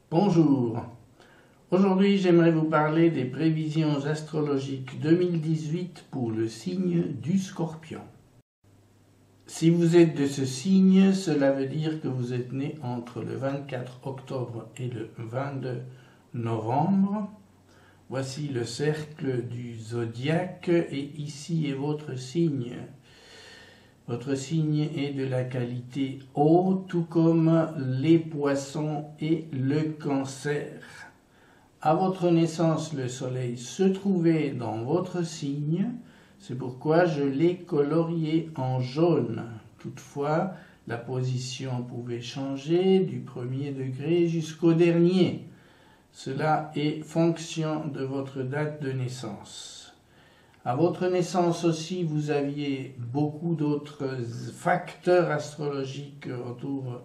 Bonjour, aujourd'hui j'aimerais vous parler des prévisions astrologiques 2018 pour le signe du Scorpion. Si vous êtes de ce signe, cela veut dire que vous êtes né entre le 24 octobre et le 22 novembre. Voici le cercle du zodiaque et ici est votre signe. Votre signe est de la qualité eau, tout comme les poissons et le cancer. À votre naissance, le soleil se trouvait dans votre signe, c'est pourquoi je l'ai colorié en jaune. Toutefois, la position pouvait changer du premier degré jusqu'au dernier. Cela est fonction de votre date de naissance. À votre naissance aussi, vous aviez beaucoup d'autres facteurs astrologiques autour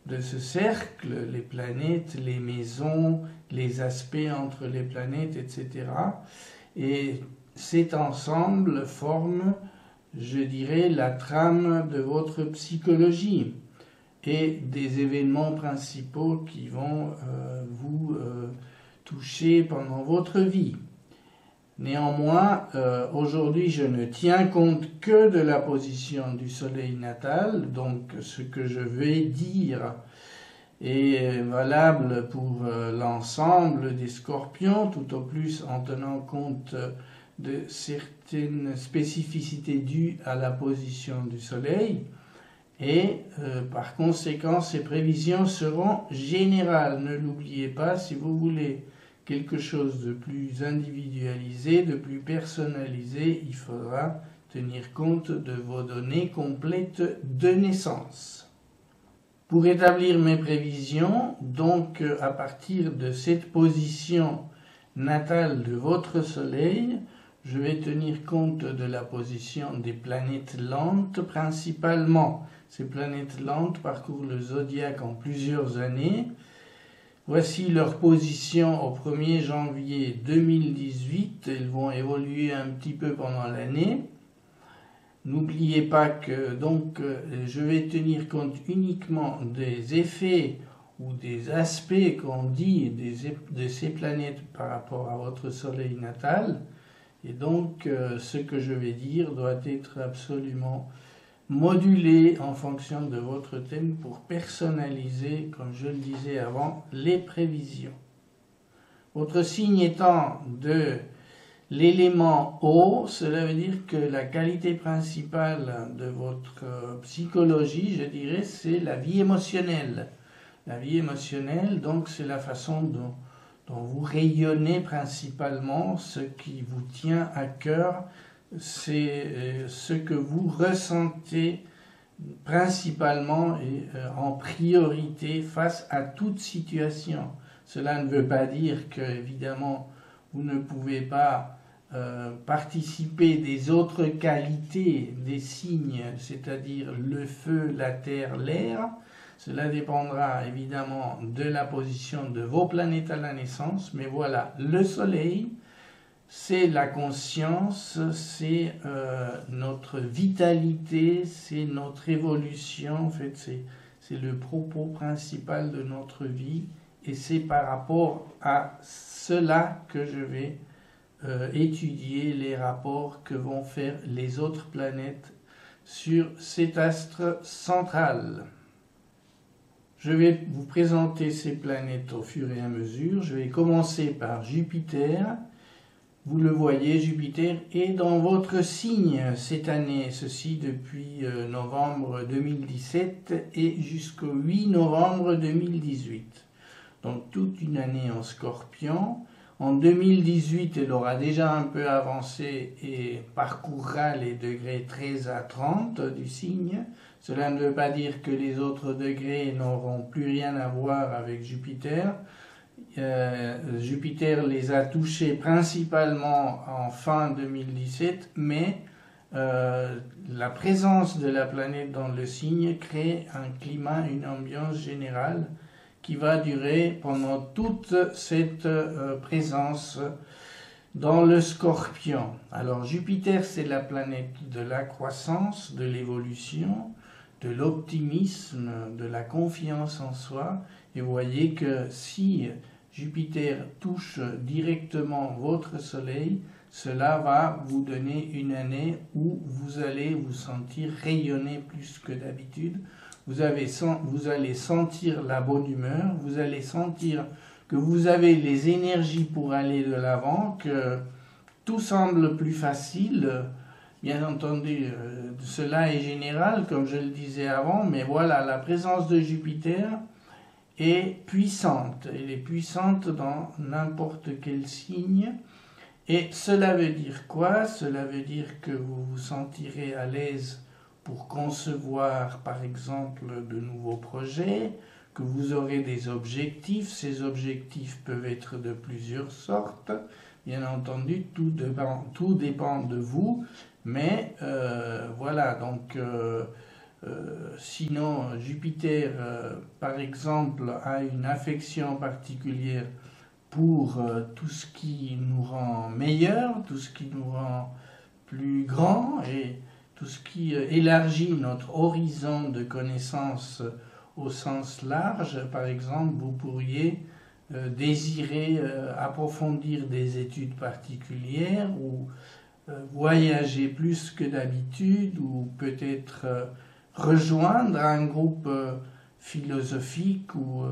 de ce cercle, les planètes, les maisons, les aspects entre les planètes, etc. Et cet ensemble forme, je dirais, la trame de votre psychologie et des événements principaux qui vont vous toucher pendant votre vie. Néanmoins, aujourd'hui, je ne tiens compte que de la position du soleil natal, donc ce que je vais dire est valable pour l'ensemble des scorpions, tout au plus en tenant compte de certaines spécificités dues à la position du soleil. Et par conséquent, ces prévisions seront générales. Ne l'oubliez pas, si vous voulez quelque chose de plus individualisé, de plus personnalisé, il faudra tenir compte de vos données complètes de naissance. Pour établir mes prévisions, donc à partir de cette position natale de votre soleil, je vais tenir compte de la position des planètes lentes principalement. Ces planètes lentes parcourent le zodiaque en plusieurs années. Voici leur position au 1er janvier 2018. Elles vont évoluer un petit peu pendant l'année. N'oubliez pas que donc je vais tenir compte uniquement des effets ou des aspects qu'on dit de ces planètes par rapport à votre soleil natal. Et donc ce que je vais dire doit être absolument modulé en fonction de votre thème pour personnaliser, comme je le disais avant, les prévisions. Votre signe étant de l'élément eau, cela veut dire que la qualité principale de votre psychologie, je dirais, c'est la vie émotionnelle. La vie émotionnelle, donc, c'est la façon dont vous rayonnez principalement, ce qui vous tient à cœur, c'est ce que vous ressentez principalement et en priorité face à toute situation. Cela ne veut pas dire que, évidemment, vous ne pouvez pas participer des autres qualités des signes, c'est-à-dire le feu, la terre, l'air. Cela dépendra évidemment de la position de vos planètes à la naissance, mais voilà, le soleil, c'est la conscience, c'est notre vitalité, c'est notre évolution, en fait c'est le propos principal de notre vie et c'est par rapport à cela que je vais étudier les rapports que vont faire les autres planètes sur cet astre central. Je vais vous présenter ces planètes au fur et à mesure. Je vais commencer par Jupiter. Vous le voyez, Jupiter est dans votre signe cette année, ceci depuis novembre 2017 et jusqu'au 8 novembre 2018. Donc toute une année en Scorpion. En 2018, elle aura déjà un peu avancé et parcourra les degrés 13 à 30 du signe. Cela ne veut pas dire que les autres degrés n'auront plus rien à voir avec Jupiter. Jupiter les a touchés principalement en fin 2017, mais la présence de la planète dans le signe crée un climat, une ambiance générale qui va durer pendant toute cette présence dans le Scorpion. Alors Jupiter, c'est la planète de la croissance, de l'évolution, de l'optimisme, de la confiance en soi, Et vous voyez que si Jupiter touche directement votre Soleil, cela va vous donner une année où vous allez vous sentir rayonner plus que d'habitude. Vous allez sentir la bonne humeur, vous allez sentir que vous avez les énergies pour aller de l'avant, que tout semble plus facile. Bien entendu, cela est général, comme je le disais avant, mais voilà, la présence de Jupiter est puissante. Elle est puissante dans n'importe quel signe. Et cela veut dire quoi? Cela veut dire que vous vous sentirez à l'aise pour concevoir, par exemple, de nouveaux projets, que vous aurez des objectifs. Ces objectifs peuvent être de plusieurs sortes. Bien entendu, tout dépend de vous. Mais voilà, donc sinon Jupiter, par exemple, a une affection particulière pour tout ce qui nous rend meilleur, tout ce qui nous rend plus grand et tout ce qui élargit notre horizon de connaissances au sens large. Par exemple, vous pourriez désirer approfondir des études particulières ou voyager plus que d'habitude ou peut-être rejoindre un groupe philosophique ou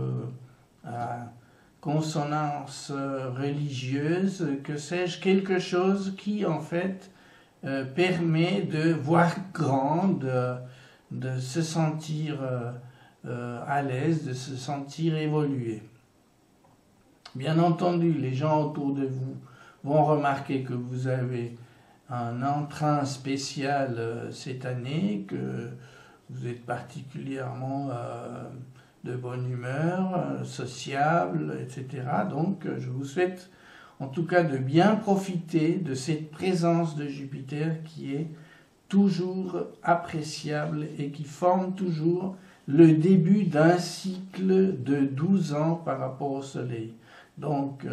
à consonance religieuse, que sais-je, quelque chose qui en fait permet de voir grand, de se sentir à l'aise, de se sentir évoluer. Bien entendu, les gens autour de vous vont remarquer que vous avez un entrain spécial cette année, que vous êtes particulièrement de bonne humeur, sociable, etc. Donc je vous souhaite en tout cas de bien profiter de cette présence de Jupiter qui est toujours appréciable et qui forme toujours le début d'un cycle de 12 ans par rapport au Soleil. Donc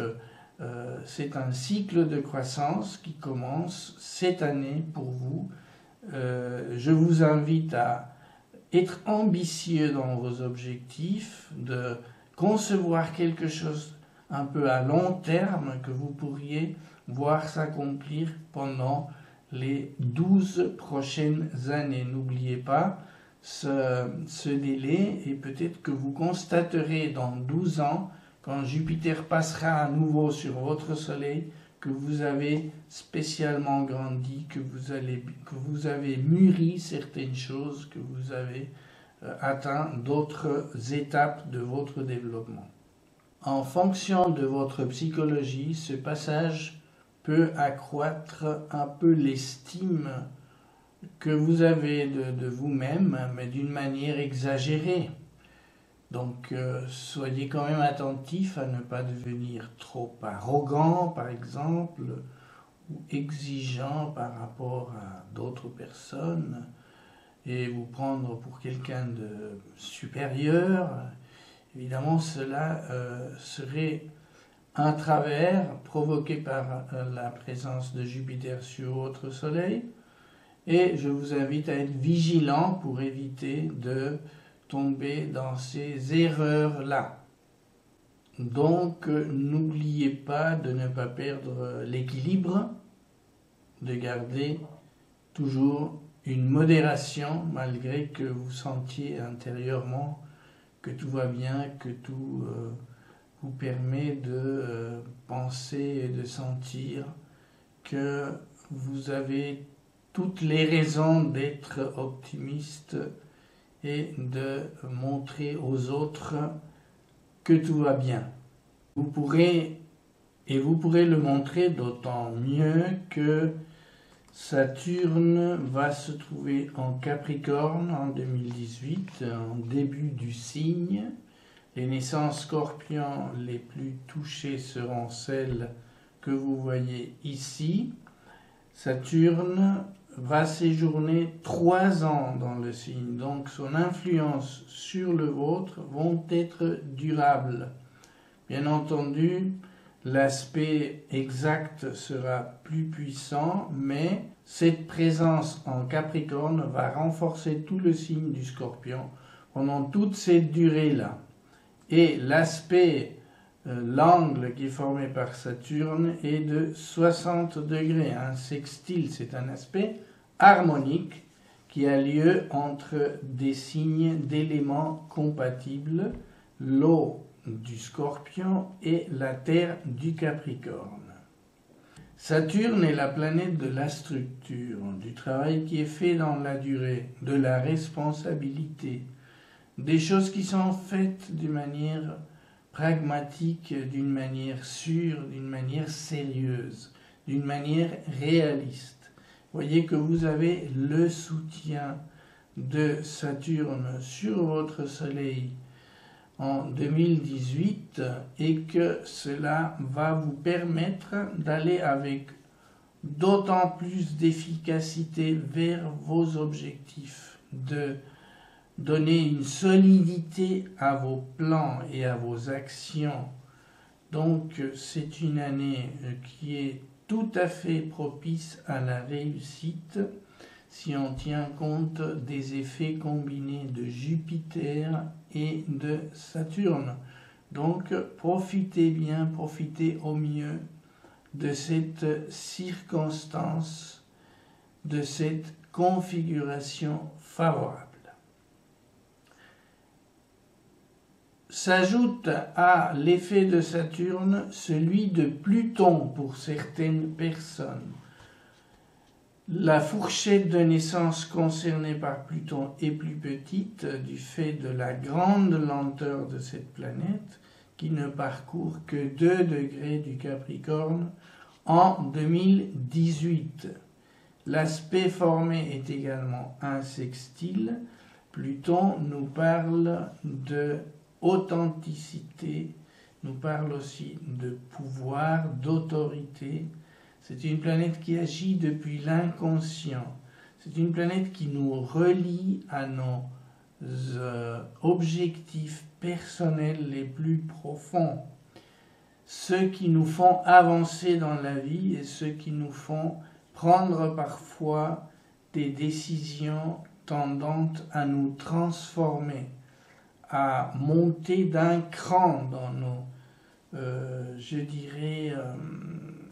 c'est un cycle de croissance qui commence cette année pour vous. Je vous invite à être ambitieux dans vos objectifs, de concevoir quelque chose un peu à long terme que vous pourriez voir s'accomplir pendant les 12 prochaines années. N'oubliez pas ce délai et peut-être que vous constaterez dans 12 ans, quand Jupiter passera à nouveau sur votre Soleil, que vous avez spécialement grandi, que vous avez mûri certaines choses, que vous avez atteint d'autres étapes de votre développement. En fonction de votre psychologie, ce passage peut accroître un peu l'estime que vous avez de vous-même, mais d'une manière exagérée. Donc soyez quand même attentif à ne pas devenir trop arrogant, par exemple, ou exigeant par rapport à d'autres personnes, et vous prendre pour quelqu'un de supérieur. Évidemment, cela serait un travers provoqué par la présence de Jupiter sur votre Soleil, et je vous invite à être vigilant pour éviter de tomber dans ces erreurs-là. Donc, n'oubliez pas de ne pas perdre l'équilibre, de garder toujours une modération malgré que vous sentiez intérieurement que tout va bien, que tout vous permet de penser et de sentir que vous avez toutes les raisons d'être optimiste et de montrer aux autres que tout va bien. Vous pourrez le montrer d'autant mieux que Saturne va se trouver en Capricorne en 2018, en début du signe. Les naissances Scorpion les plus touchées seront celles que vous voyez ici. Saturne va séjourner 3 ans dans le signe, donc son influence sur le vôtre vont être durables. Bien entendu, l'aspect exact sera plus puissant, mais cette présence en Capricorne va renforcer tout le signe du Scorpion pendant toute cette durée-là. Et l'angle qui est formé par Saturne est de 60 degrés. Un sextile, c'est un aspect harmonique qui a lieu entre des signes d'éléments compatibles, l'eau du Scorpion et la terre du Capricorne. Saturne est la planète de la structure, du travail qui est fait dans la durée, de la responsabilité, des choses qui sont faites d'une manière pragmatique, d'une manière sûre, d'une manière sérieuse, d'une manière réaliste. Voyez que vous avez le soutien de Saturne sur votre Soleil en 2018 et que cela va vous permettre d'aller avec d'autant plus d'efficacité vers vos objectifs, de donner une solidité à vos plans et à vos actions. Donc c'est une année qui est tout à fait propice à la réussite si on tient compte des effets combinés de Jupiter et de Saturne. Donc profitez bien, profitez au mieux de cette circonstance, de cette configuration favorable. S'ajoute à l'effet de Saturne celui de Pluton pour certaines personnes. La fourchette de naissance concernée par Pluton est plus petite du fait de la grande lenteur de cette planète qui ne parcourt que 2 degrés du Capricorne en 2018. L'aspect formé est également un sextile. Pluton nous parle de authenticité, nous parle aussi de pouvoir, d'autorité. C'est une planète qui agit depuis l'inconscient. C'est une planète qui nous relie à nos objectifs personnels les plus profonds. Ceux qui nous font avancer dans la vie et ceux qui nous font prendre parfois des décisions tendant à nous transformer, à monter d'un cran dans nos,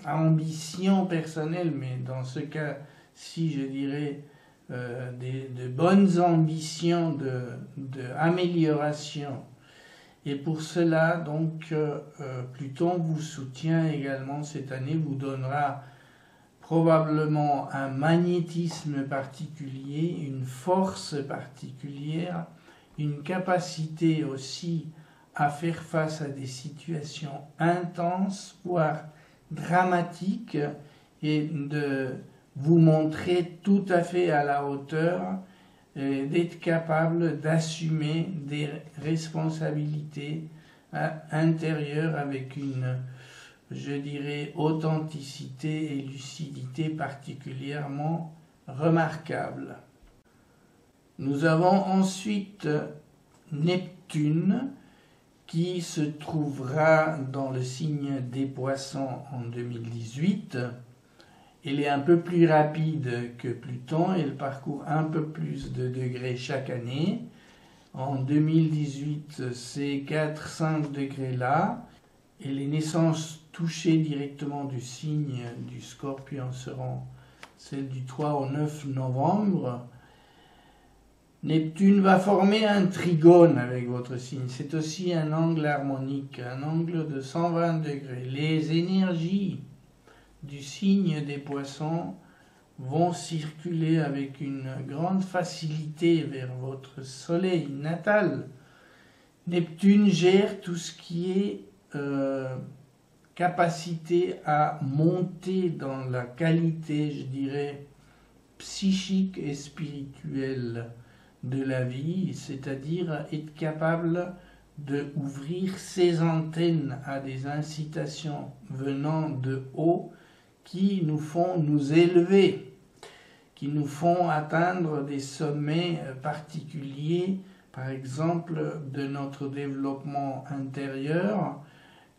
ambitions personnelles, mais dans ce cas-ci, je dirais, de bonnes ambitions d'amélioration. Et pour cela, donc, Pluton vous soutient également cette année, vous donnera probablement un magnétisme particulier, une force particulière, une capacité aussi à faire face à des situations intenses, voire dramatiques, et de vous montrer tout à fait à la hauteur, d'être capable d'assumer des responsabilités intérieures avec une, je dirais, authenticité et lucidité particulièrement remarquables. Nous avons ensuite Neptune qui se trouvera dans le signe des Poissons en 2018. Elle est un peu plus rapide que Pluton, elle parcourt un peu plus de degrés chaque année. En 2018, ces 4-5 degrés-là, et les naissances touchées directement du signe du Scorpion seront celles du 3 au 9 novembre. Neptune va former un trigone avec votre signe. C'est aussi un angle harmonique, un angle de 120 degrés. Les énergies du signe des Poissons vont circuler avec une grande facilité vers votre soleil natal. Neptune gère tout ce qui est capacité à monter dans la qualité, je dirais, psychique et spirituelle de la vie, c'est-à-dire être capable d'ouvrir ses antennes à des incitations venant de haut qui nous font nous élever, qui nous font atteindre des sommets particuliers, par exemple de notre développement intérieur,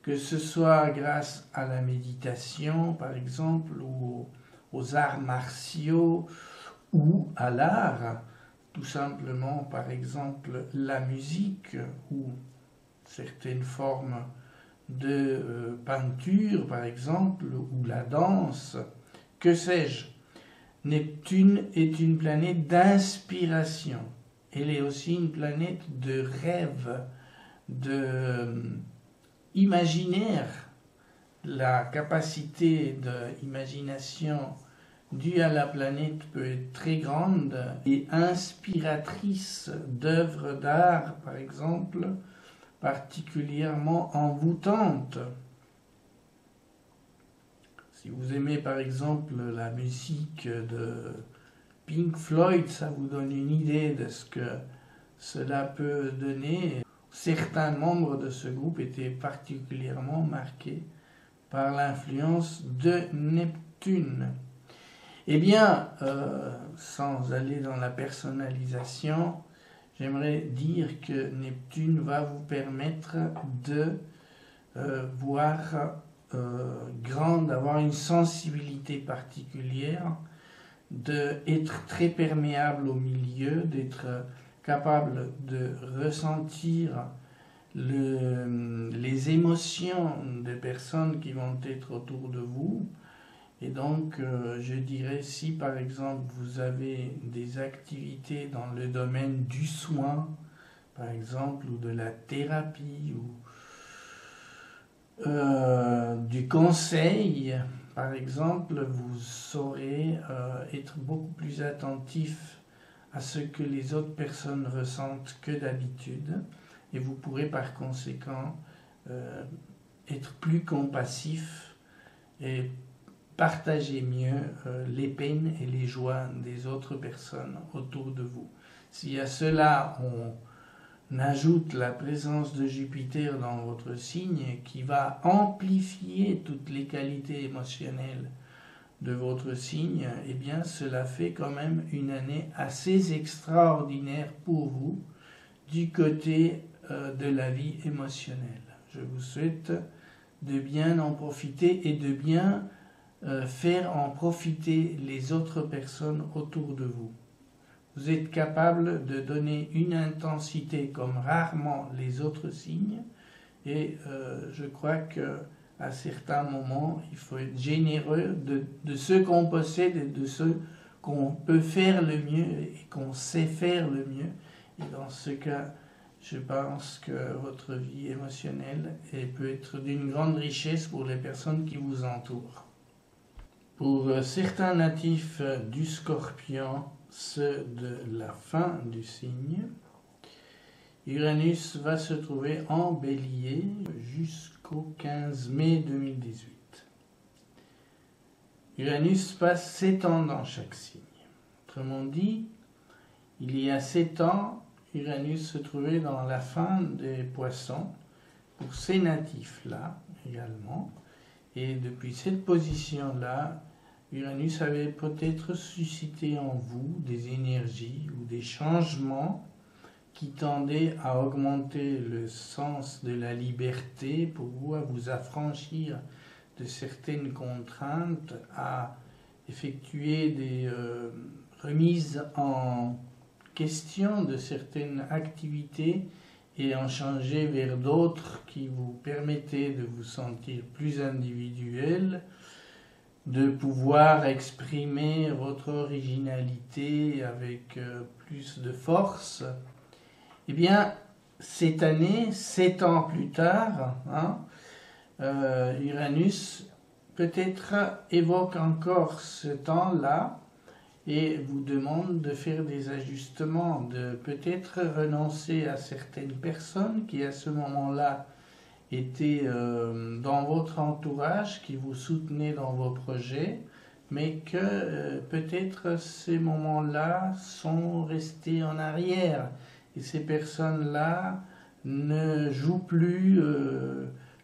que ce soit grâce à la méditation, par exemple, ou aux arts martiaux, ou à l'art, tout simplement, par exemple, la musique ou certaines formes de peinture, par exemple, ou la danse, que sais-je. Neptune est une planète d'inspiration. Elle est aussi une planète de rêve, de imaginaire. La capacité d'imagination due à la planète peut être très grande et inspiratrice d'œuvres d'art, par exemple, particulièrement envoûtantes. Si vous aimez par exemple la musique de Pink Floyd, ça vous donne une idée de ce que cela peut donner. Certains membres de ce groupe étaient particulièrement marqués par l'influence de Neptune. Eh bien, sans aller dans la personnalisation, j'aimerais dire que Neptune va vous permettre de voir grand, d'avoir une sensibilité particulière, d'être très perméable au milieu, d'être capable de ressentir les émotions des personnes qui vont être autour de vous. Et donc, je dirais, si par exemple vous avez des activités dans le domaine du soin, par exemple, ou de la thérapie, ou du conseil, par exemple, vous saurez être beaucoup plus attentif à ce que les autres personnes ressentent que d'habitude, et vous pourrez par conséquent être plus compassif et partager mieux les peines et les joies des autres personnes autour de vous. Si à cela on ajoute la présence de Jupiter dans votre signe qui va amplifier toutes les qualités émotionnelles de votre signe, eh bien cela fait quand même une année assez extraordinaire pour vous du côté de la vie émotionnelle. Je vous souhaite de bien en profiter et de bien faire en profiter les autres personnes autour de vous. Vous êtes capable de donner une intensité comme rarement les autres signes et je crois que à certains moments, il faut être généreux de ce qu'on possède et de ce qu'on peut faire le mieux et qu'on sait faire le mieux. Et dans ce cas, je pense que votre vie émotionnelle peut être d'une grande richesse pour les personnes qui vous entourent. Pour certains natifs du Scorpion, ceux de la fin du signe, Uranus va se trouver en Bélier jusqu'au 15 mai 2018. Uranus passe 7 ans dans chaque signe. Autrement dit, il y a 7 ans, Uranus se trouvait dans la fin des Poissons, pour ces natifs-là également. Et depuis cette position-là, Uranus avait peut-être suscité en vous des énergies ou des changements qui tendaient à augmenter le sens de la liberté pour vous, à vous affranchir de certaines contraintes, à effectuer des remises en question de certaines activités et en changer vers d'autres qui vous permettaient de vous sentir plus individuel, de pouvoir exprimer votre originalité avec plus de force. Eh bien, cette année, 7 ans plus tard, Uranus peut-être évoque encore ce temps-là et vous demande de faire des ajustements, de peut-être renoncer à certaines personnes qui à ce moment-là étaient dans votre entourage, qui vous soutenaient dans vos projets, mais que peut-être ces moments-là sont restés en arrière. Et ces personnes-là ne jouent plus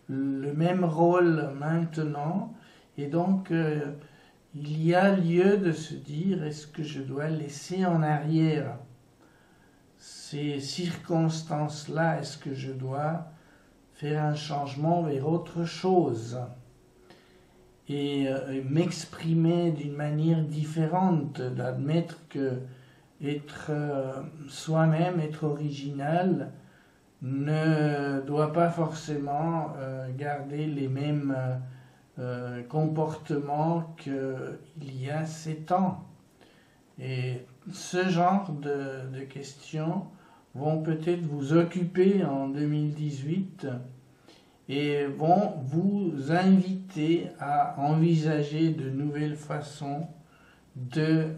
le même rôle maintenant. Et donc, il y a lieu de se dire, est-ce que je dois laisser en arrière ces circonstances-là? Est-ce que je dois faire un changement vers autre chose et m'exprimer d'une manière différente, d'admettre que être soi-même, être original, ne doit pas forcément garder les mêmes comportements qu'il y a 7 ans. Et ce genre de questions vont peut-être vous occuper en 2018 et vont vous inviter à envisager de nouvelles façons de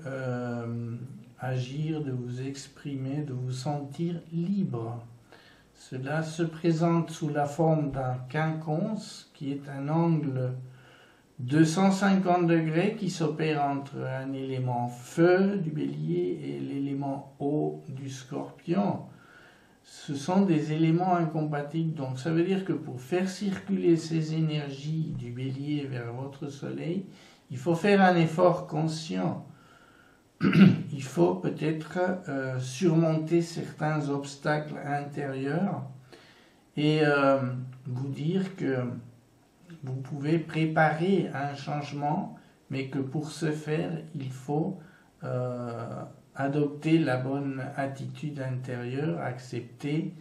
agir, de vous exprimer, de vous sentir libre. Cela se présente sous la forme d'un quinconce qui est un angle de 150 degrés qui s'opère entre un élément feu du bélier et l'élément eau du scorpion. Ce sont des éléments incompatibles, donc ça veut dire que pour faire circuler ces énergies du bélier vers votre soleil, il faut faire un effort conscient. Il faut peut-être surmonter certains obstacles intérieurs et vous dire que vous pouvez préparer un changement, mais que pour ce faire, il faut adopter la bonne attitude intérieure, accepter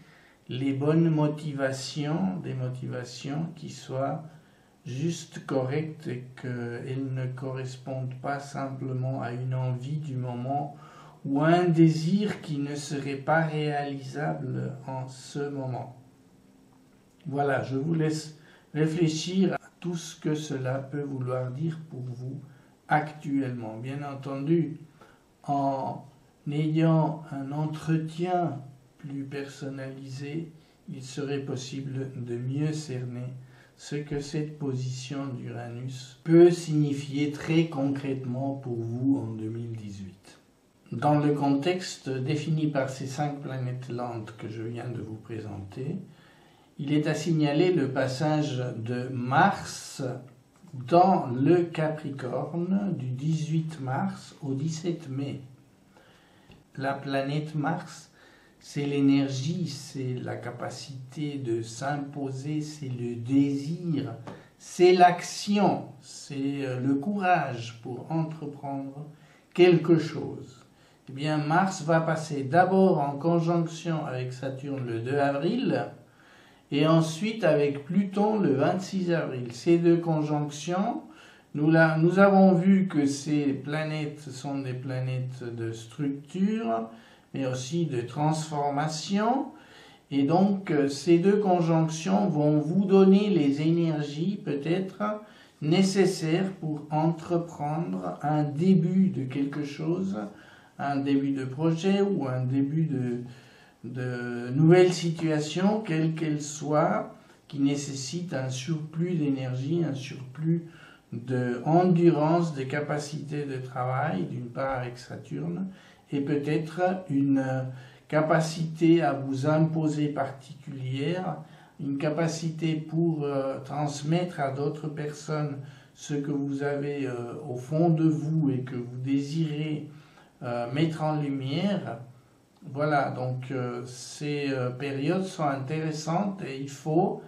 les bonnes motivations, des motivations qui soient juste correctes et qu'elles ne correspondent pas simplement à une envie du moment ou à un désir qui ne serait pas réalisable en ce moment. Voilà, je vous laisse réfléchir à tout ce que cela peut vouloir dire pour vous actuellement. Bien entendu, en ayant un entretien plus personnalisé, il serait possible de mieux cerner ce que cette position d'Uranus peut signifier très concrètement pour vous en 2018. Dans le contexte défini par ces 5 planètes lentes que je viens de vous présenter, il est à signaler le passage de Mars dans le Capricorne du 18 mars au 17 mai. La planète Mars, c'est l'énergie, c'est la capacité de s'imposer, c'est le désir, c'est l'action, c'est le courage pour entreprendre quelque chose. Eh bien, Mars va passer d'abord en conjonction avec Saturne le 2 avril et ensuite avec Pluton le 26 avril. Ces deux conjonctions, nous avons vu que ces planètes sont des planètes de structure, mais aussi de transformation. Et donc, ces deux conjonctions vont vous donner les énergies peut-être nécessaires pour entreprendre un début de quelque chose, un début de projet ou un début de nouvelle situation, quelle qu'elle soit, qui nécessite un surplus d'énergie, un surplus d'endurance, de capacité de travail, d'une part avec Saturne, et peut-être une capacité à vous imposer particulière, une capacité pour transmettre à d'autres personnes ce que vous avez au fond de vous et que vous désirez mettre en lumière. Voilà, donc ces périodes sont intéressantes et il faut,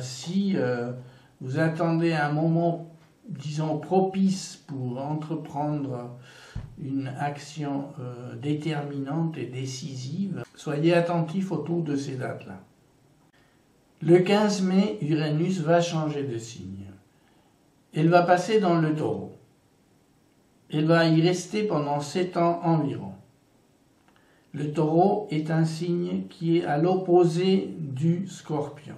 si vous attendez un moment, disons, propice pour entreprendre une action déterminante et décisive, soyez attentifs autour de ces dates-là. Le 15 mai, Uranus va changer de signe. Elle va passer dans le Taureau. Elle va y rester pendant 7 ans environ. Le Taureau est un signe qui est à l'opposé du Scorpion.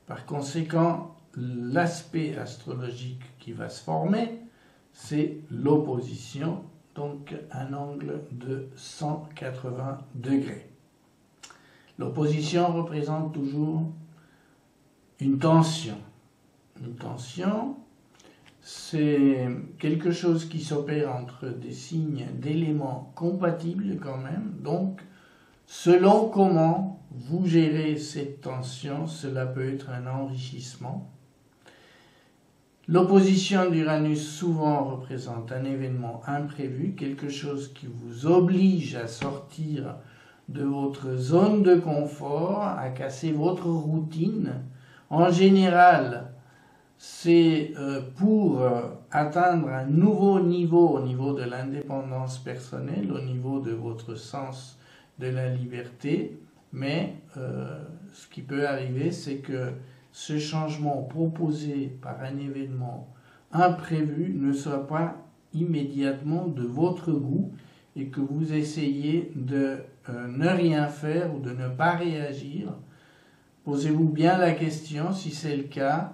Par conséquent, l'aspect astrologique qui va se former, c'est l'opposition, donc un angle de 180 degrés. L'opposition représente toujours une tension. Une tension, c'est quelque chose qui s'opère entre des signes d'éléments compatibles quand même. Donc, selon comment vous gérez cette tension, cela peut être un enrichissement. L'opposition d'Uranus souvent représente un événement imprévu, quelque chose qui vous oblige à sortir de votre zone de confort, à casser votre routine. En général, c'est pour atteindre un nouveau niveau au niveau de l'indépendance personnelle, au niveau de votre sens de la liberté, Mais ce qui peut arriver, c'est que ce changement proposé par un événement imprévu ne soit pas immédiatement de votre goût et que vous essayez de ne rien faire ou de ne pas réagir. Posez-vous bien la question, si c'est le cas,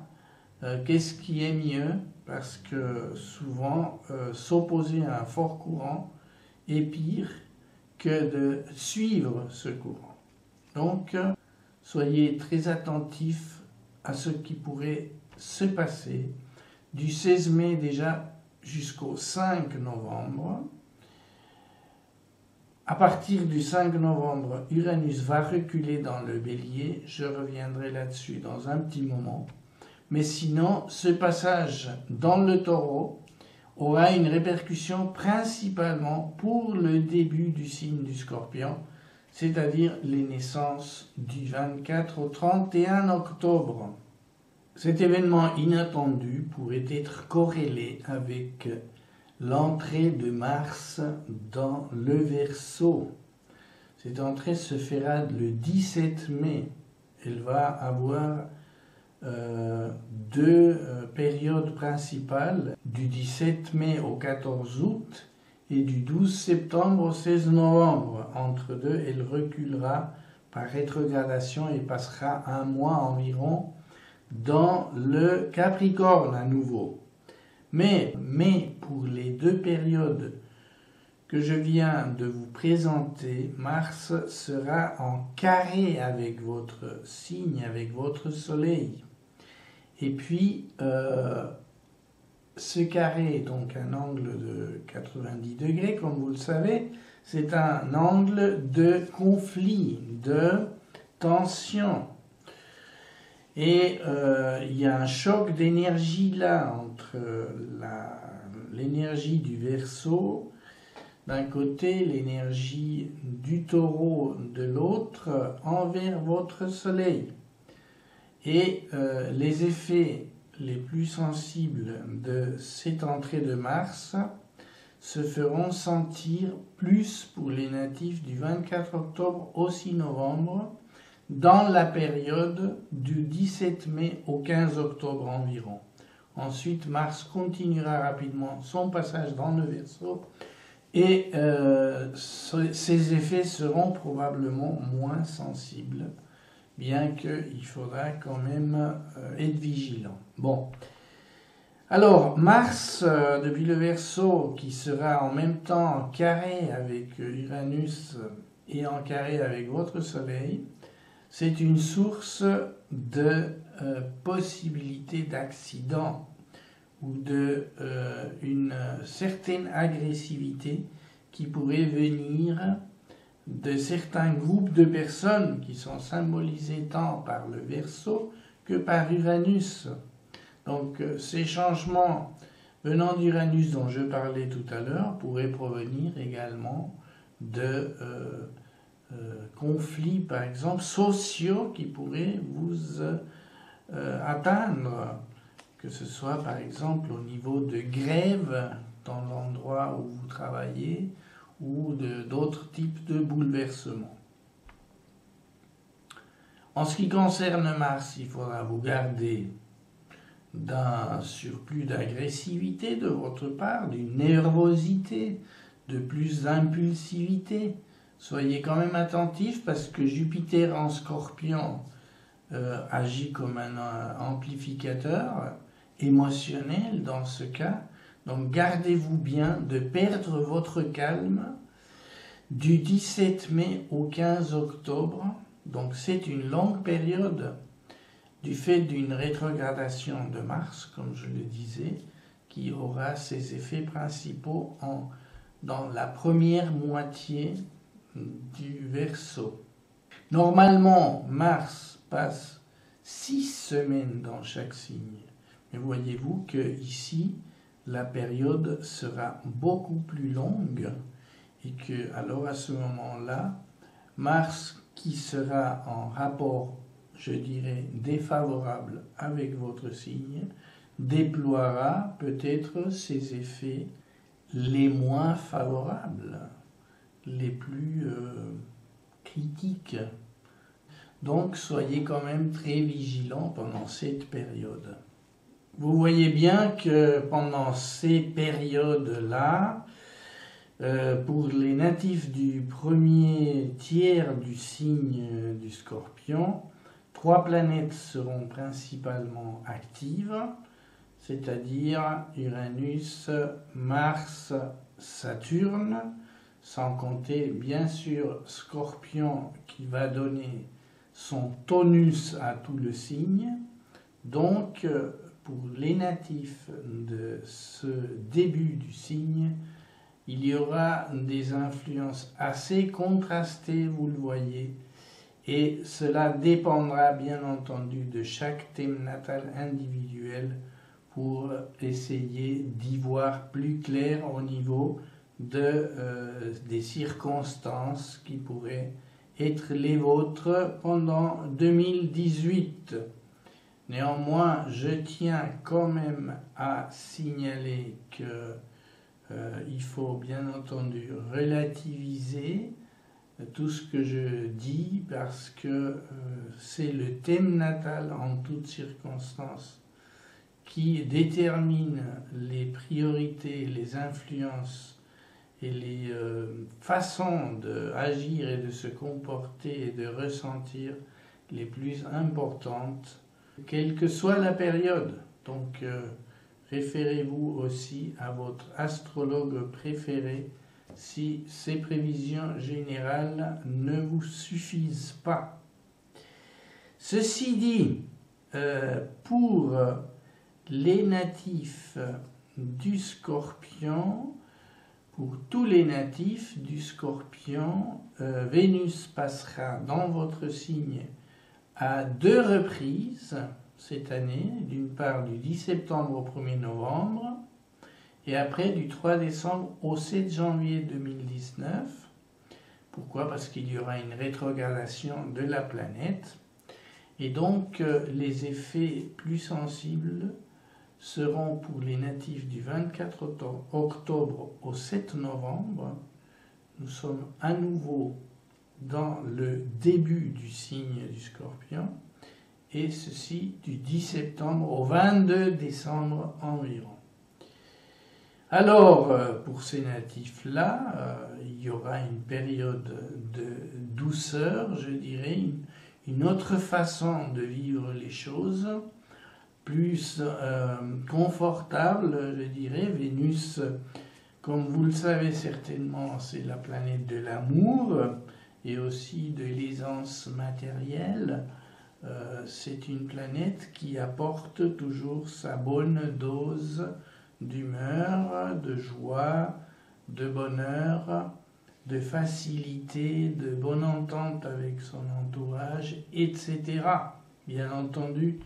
qu'est-ce qui est mieux? Parce que souvent, s'opposer à un fort courant est pire que de suivre ce courant. Donc, soyez très attentifs à ce qui pourrait se passer du 16 mai déjà jusqu'au 5 novembre. À partir du 5 novembre, Uranus va reculer dans le Bélier. Je reviendrai là-dessus dans un petit moment. Mais sinon, ce passage dans le Taureau aura une répercussion principalement pour le début du signe du Scorpion, c'est-à-dire les naissances du 24 au 31 octobre. Cet événement inattendu pourrait être corrélé avec l'entrée de Mars dans le Verseau. Cette entrée se fera le 17 mai. Elle va avoir deux périodes principales, du 17 mai au 14 août et du 12 septembre au 16 novembre. Entre deux, elle reculera par rétrogradation et passera un mois environ dans le Capricorne à nouveau. Mais pour les deux périodes que je viens de vous présenter, Mars sera en carré avec votre signe, avec votre soleil. Et puis, ce carré est donc un angle de 90 degrés, comme vous le savez. C'est un angle de conflit, de tension. Et il y a un choc d'énergie là, entre l'énergie du Verseau d'un côté, l'énergie du Taureau de l'autre, envers votre Soleil. Et les effets les plus sensibles de cette entrée de Mars se feront sentir plus pour les natifs du 24 octobre au 6 novembre, dans la période du 17 mai au 15 octobre environ. Ensuite, Mars continuera rapidement son passage dans le Verseau et ses effets seront probablement moins sensibles, bien qu'il faudra quand même être vigilant. Bon. Alors, Mars, depuis le Verseau, qui sera en même temps en carré avec Uranus et en carré avec votre Soleil, c'est une source de possibilité d'accident ou de une certaine agressivité qui pourrait venir de certains groupes de personnes qui sont symbolisés tant par le Verseau que par Uranus. Donc ces changements venant d'Uranus dont je parlais tout à l'heure pourraient provenir également de conflits, par exemple, sociaux qui pourraient vous atteindre, que ce soit par exemple au niveau de grève dans l'endroit où vous travaillez ou d'autres types de bouleversements. En ce qui concerne Mars, il faudra vous garder d'un surplus d'agressivité de votre part, d'une nervosité, de plus d'impulsivité. Soyez quand même attentifs parce que Jupiter en Scorpion agit comme un amplificateur émotionnel dans ce cas. Donc gardez-vous bien de perdre votre calme du 17 mai au 15 octobre. Donc c'est une longue période du fait d'une rétrogradation de Mars, comme je le disais, qui aura ses effets principaux dans la première moitié du Verseau. Normalement, Mars passe 6 semaines dans chaque signe. Mais voyez-vous que ici, la période sera beaucoup plus longue et que, alors à ce moment-là, Mars qui sera en rapport, je dirais, défavorable avec votre signe, déploiera peut-être ses effets les moins favorables, les plus critiques. Donc soyez quand même très vigilants pendant cette période. Vous voyez bien que pendant ces périodes-là, pour les natifs du premier tiers du signe du Scorpion, 3 planètes seront principalement actives, c'est-à-dire Uranus, Mars, Saturne, sans compter bien sûr Scorpion qui va donner son tonus à tout le signe. Donc pour les natifs de ce début du signe, il y aura des influences assez contrastées, vous le voyez, et cela dépendra bien entendu de chaque thème natal individuel pour essayer d'y voir plus clair au niveau des circonstances qui pourraient être les vôtres pendant 2018. Néanmoins, je tiens quand même à signaler que il faut bien entendu relativiser tout ce que je dis parce que c'est le thème natal en toutes circonstances qui détermine les priorités, les influences et les façons d'agir et de se comporter et de ressentir les plus importantes, quelle que soit la période. Donc, référez-vous aussi à votre astrologue préféré si ces prévisions générales ne vous suffisent pas. Ceci dit, pour les natifs du Scorpion, pour tous les natifs du Scorpion, Vénus passera dans votre signe à 2 reprises cette année, d'une part du 10 septembre au 1er novembre, et après du 3 décembre au 7 janvier 2019. Pourquoi? Parce qu'il y aura une rétrogradation de la planète, et donc les effets plus sensibles seront pour les natifs du 24 octobre au 7 novembre. Nous sommes à nouveau dans le début du signe du Scorpion, et ceci du 10 septembre au 22 décembre environ. Alors, pour ces natifs-là, il y aura une période de douceur, je dirais, une autre façon de vivre les choses, plus confortable, je dirais. Vénus, comme vous le savez certainement, c'est la planète de l'amour et aussi de l'aisance matérielle. C'est une planète qui apporte toujours sa bonne dose d'humeur, de joie, de bonheur, de facilité, de bonne entente avec son entourage, etc. Bien entendu,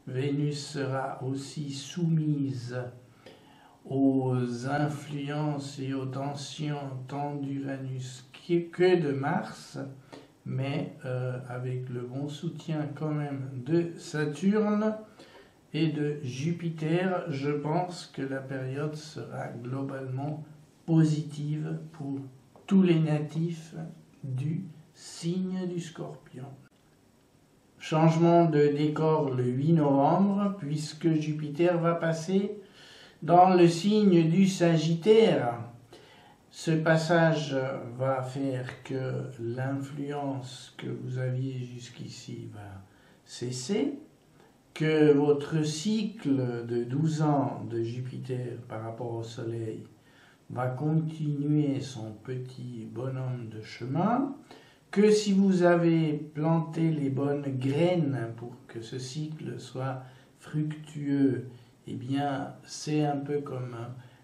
Vénus sera aussi soumise aux influences et aux tensions tant d'Uranus que de Mars, mais avec le bon soutien quand même de Saturne et de Jupiter, je pense que la période sera globalement positive pour tous les natifs du signe du Scorpion. Changement de décor le 8 novembre, puisque Jupiter va passer dans le signe du Sagittaire. Ce passage va faire que l'influence que vous aviez jusqu'ici va cesser, que votre cycle de 12 ans de Jupiter par rapport au Soleil va continuer son petit bonhomme de chemin, que si vous avez planté les bonnes graines pour que ce cycle soit fructueux, eh bien c'est un peu comme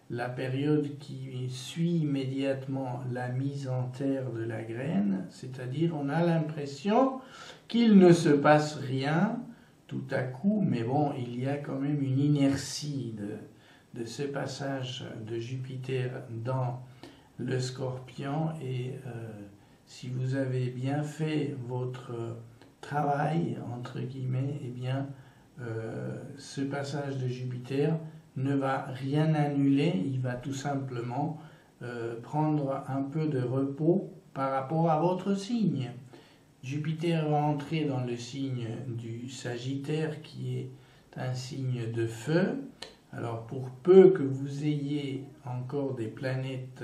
la période qui suit immédiatement la mise en terre de la graine, c'est-à-dire on a l'impression qu'il ne se passe rien tout à coup, mais bon, il y a quand même une inertie de ce passage de Jupiter dans le Scorpion, et si vous avez bien fait votre travail, entre guillemets, eh bien, ce passage de Jupiter ne va rien annuler, il va tout simplement prendre un peu de repos par rapport à votre signe. Jupiter va entrer dans le signe du Sagittaire, qui est un signe de feu. Alors pour peu que vous ayez encore des planètes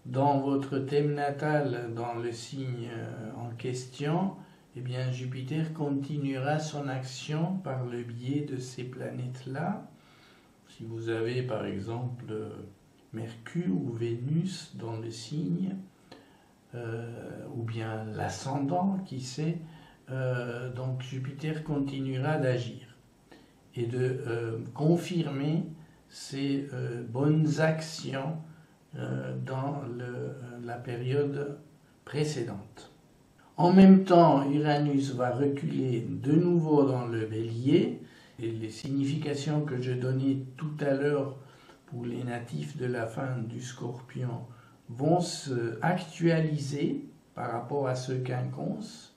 dans votre thème natal, dans le signe en question, eh bien Jupiter continuera son action par le biais de ces planètes-là. Si vous avez par exemple Mercure ou Vénus dans le signe, ou bien l'ascendant, qui sait, donc Jupiter continuera d'agir et de confirmer ses bonnes actions dans la période précédente. En même temps, Uranus va reculer de nouveau dans le Bélier, et les significations que je donnais tout à l'heure pour les natifs de la fin du Scorpion vont se actualiser par rapport à ce quinconce.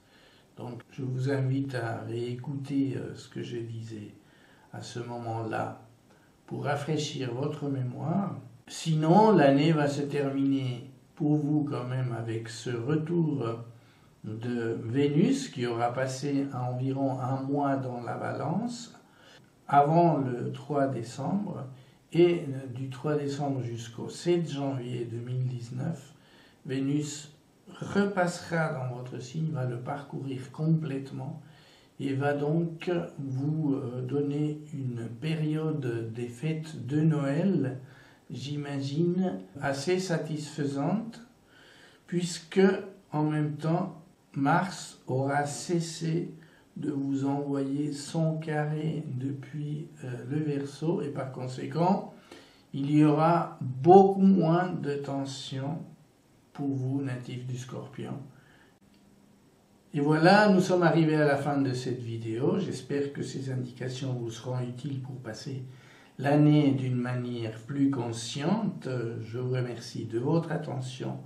Donc je vous invite à réécouter ce que je disais à ce moment-là pour rafraîchir votre mémoire. Sinon, l'année va se terminer pour vous quand même avec ce retour de Vénus qui aura passé environ un mois dans la Balance avant le 3 décembre. Et du 3 décembre jusqu'au 7 janvier 2019, Vénus repassera dans votre signe, va le parcourir complètement et va donc vous donner une période des fêtes de Noël, j'imagine, assez satisfaisante, puisque en même temps, Mars aura cessé de vous envoyer son carré depuis le Verseau, et par conséquent, il y aura beaucoup moins de tension pour vous, natifs du Scorpion. Et voilà, nous sommes arrivés à la fin de cette vidéo. J'espère que ces indications vous seront utiles pour passer l'année d'une manière plus consciente. Je vous remercie de votre attention.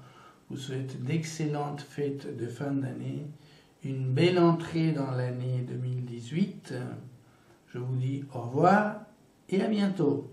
Je vous souhaite d'excellentes fêtes de fin d'année. Une belle entrée dans l'année 2018. Je vous dis au revoir et à bientôt.